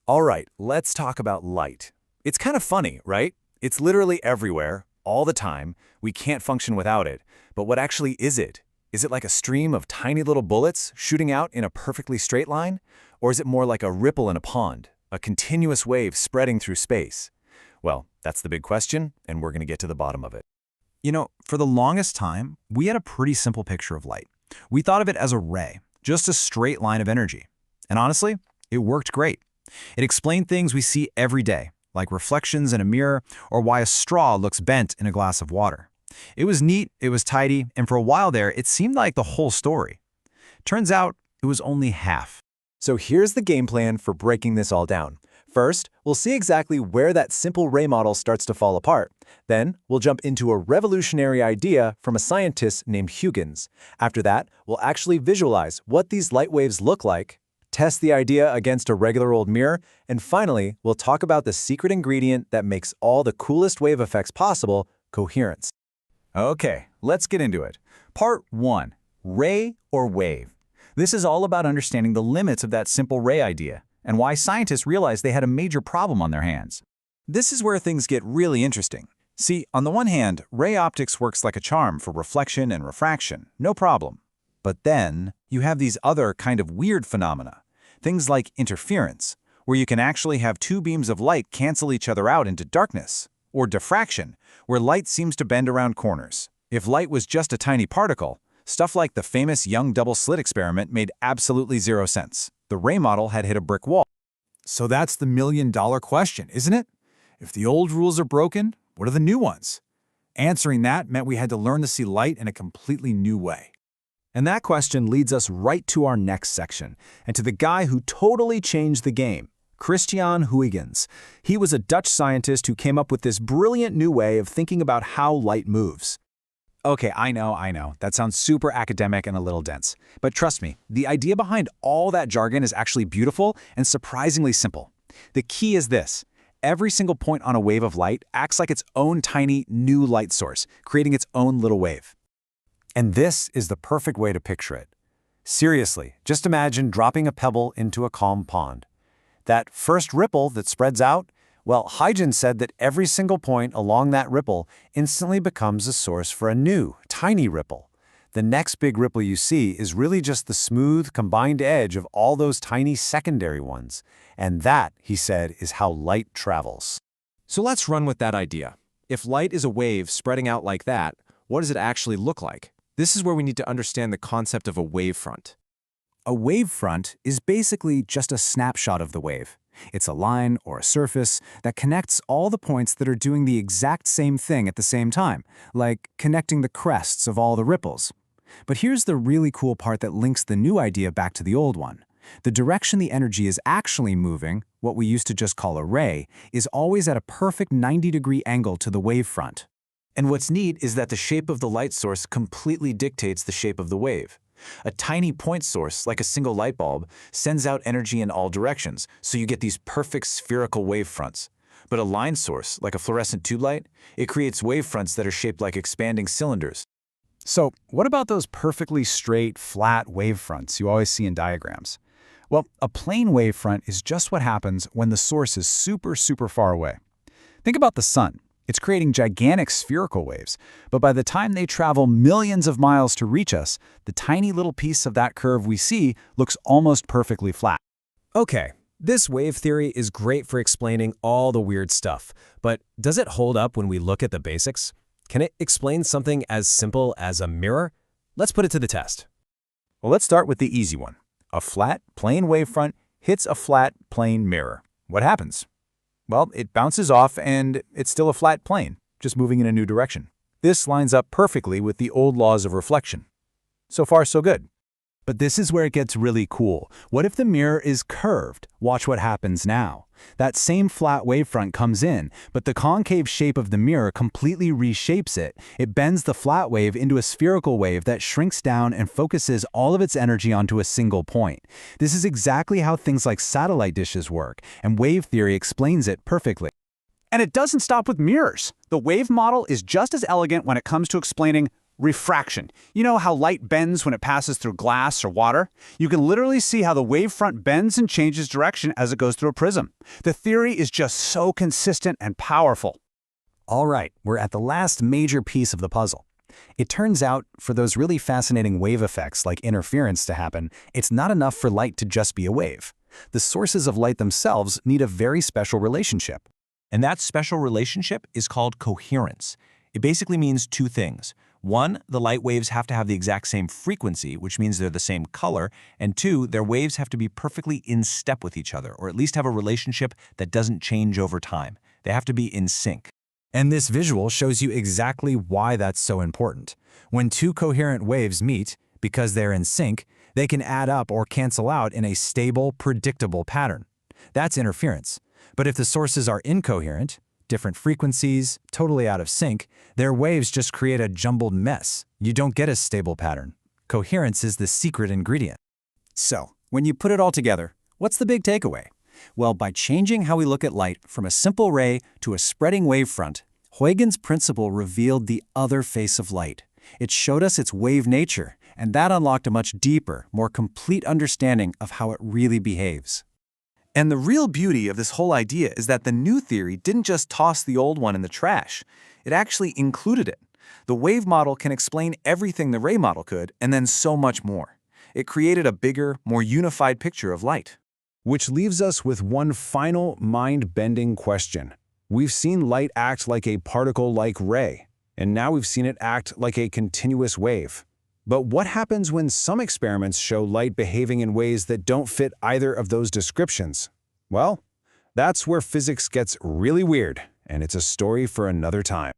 All right, let's talk about light. It's kind of funny, right? It's literally everywhere, all the time. We can't function without it. But what actually is it? Is it like a stream of tiny little bullets shooting out in a perfectly straight line? Or is it more like a ripple in a pond, a continuous wave spreading through space? Well, that's the big question, and we're going to get to the bottom of it. For the longest time, we had a pretty simple picture of light. We thought of it as a ray, just a straight line of energy. And honestly, it worked great. It explained things we see every day, like reflections in a mirror or why a straw looks bent in a glass of water. It was neat, it was tidy, and for a while there, it seemed like the whole story. Turns out, it was only half. So here's the game plan for breaking this all down. First, we'll see exactly where that simple ray model starts to fall apart. Then, we'll jump into a revolutionary idea from a scientist named Huygens. After that, we'll actually visualize what these light waves look like, test the idea against a regular old mirror, and finally, we'll talk about the secret ingredient that makes all the coolest wave effects possible, coherence. Okay, let's get into it. Part 1. Ray or wave. This is all about understanding the limits of that simple ray idea and why scientists realized they had a major problem on their hands. This is where things get really interesting. See, on the one hand, ray optics works like a charm for reflection and refraction, no problem. But then, you have these other kind of weird phenomena. Things like interference, where you can actually have two beams of light cancel each other out into darkness. Or diffraction, where light seems to bend around corners. If light was just a tiny particle, stuff like the famous Young double-slit experiment made absolutely zero sense. The ray model had hit a brick wall. So that's the million-dollar question, isn't it? If the old rules are broken, what are the new ones? Answering that meant we had to learn to see light in a completely new way. And that question leads us right to our next section, and to the guy who totally changed the game, Christian Huygens. He was a Dutch scientist who came up with this brilliant new way of thinking about how light moves. Okay, I know. That sounds super academic and a little dense. But trust me, the idea behind all that jargon is actually beautiful and surprisingly simple. The key is this. Every single point on a wave of light acts like its own tiny, new light source, creating its own little wave. And this is the perfect way to picture it. Seriously, just imagine dropping a pebble into a calm pond. That first ripple that spreads out, well, Huygens said that every single point along that ripple instantly becomes a source for a new, tiny ripple. The next big ripple you see is really just the smooth, combined edge of all those tiny secondary ones. And that, he said, is how light travels. So let's run with that idea. If light is a wave spreading out like that, what does it actually look like? This is where we need to understand the concept of a wavefront. A wavefront is basically just a snapshot of the wave. It's a line or a surface that connects all the points that are doing the exact same thing at the same time, like connecting the crests of all the ripples. But here's the really cool part that links the new idea back to the old one. The direction the energy is actually moving, what we used to just call a ray, is always at a perfect 90-degree angle to the wavefront. And what's neat is that the shape of the light source completely dictates the shape of the wave. A tiny point source, like a single light bulb, sends out energy in all directions, so you get these perfect spherical wavefronts. But a line source, like a fluorescent tube light, it creates wavefronts that are shaped like expanding cylinders. So, what about those perfectly straight, flat wavefronts you always see in diagrams? Well, a plane wavefront is just what happens when the source is super far away. Think about the sun. It's creating gigantic spherical waves, but by the time they travel millions of miles to reach us, the tiny little piece of that curve we see looks almost perfectly flat. Okay, this wave theory is great for explaining all the weird stuff, but does it hold up when we look at the basics? Can it explain something as simple as a mirror? Let's put it to the test. Well, let's start with the easy one. A flat, plane wavefront hits a flat, plane mirror. What happens? Well, it bounces off and it's still a flat plane, just moving in a new direction. This lines up perfectly with the old laws of reflection. So far, so good. But this is where it gets really cool. What if the mirror is curved? Watch what happens now. That same flat wavefront comes in, but the concave shape of the mirror completely reshapes it. It bends the flat wave into a spherical wave that shrinks down and focuses all of its energy onto a single point. This is exactly how things like satellite dishes work, and wave theory explains it perfectly. And it doesn't stop with mirrors. The wave model is just as elegant when it comes to explaining refraction. You know how light bends when it passes through glass or water? You can literally see how the wavefront bends and changes direction as it goes through a prism. The theory is just so consistent and powerful. All right, we're at the last major piece of the puzzle. It turns out, for those really fascinating wave effects like interference to happen, it's not enough for light to just be a wave. The sources of light themselves need a very special relationship. And that special relationship is called coherence. It basically means two things. One, the light waves have to have the exact same frequency, which means they're the same color, and two, their waves have to be perfectly in step with each other, or at least have a relationship that doesn't change over time. They have to be in sync. And this visual shows you exactly why that's so important. When two coherent waves meet, because they're in sync, they can add up or cancel out in a stable, predictable pattern. That's interference. But if the sources are incoherent, different frequencies, totally out of sync, their waves just create a jumbled mess. You don't get a stable pattern. Coherence is the secret ingredient. So, when you put it all together, what's the big takeaway? Well, by changing how we look at light from a simple ray to a spreading wavefront, Huygens' principle revealed the other face of light. It showed us its wave nature, and that unlocked a much deeper, more complete understanding of how it really behaves. And the real beauty of this whole idea is that the new theory didn't just toss the old one in the trash. It actually included it. The wave model can explain everything the ray model could, and then so much more. It created a bigger, more unified picture of light. Which leaves us with one final mind-bending question. We've seen light act like a particle-like ray, and now we've seen it act like a continuous wave. But what happens when some experiments show light behaving in ways that don't fit either of those descriptions? Well, that's where physics gets really weird, and it's a story for another time.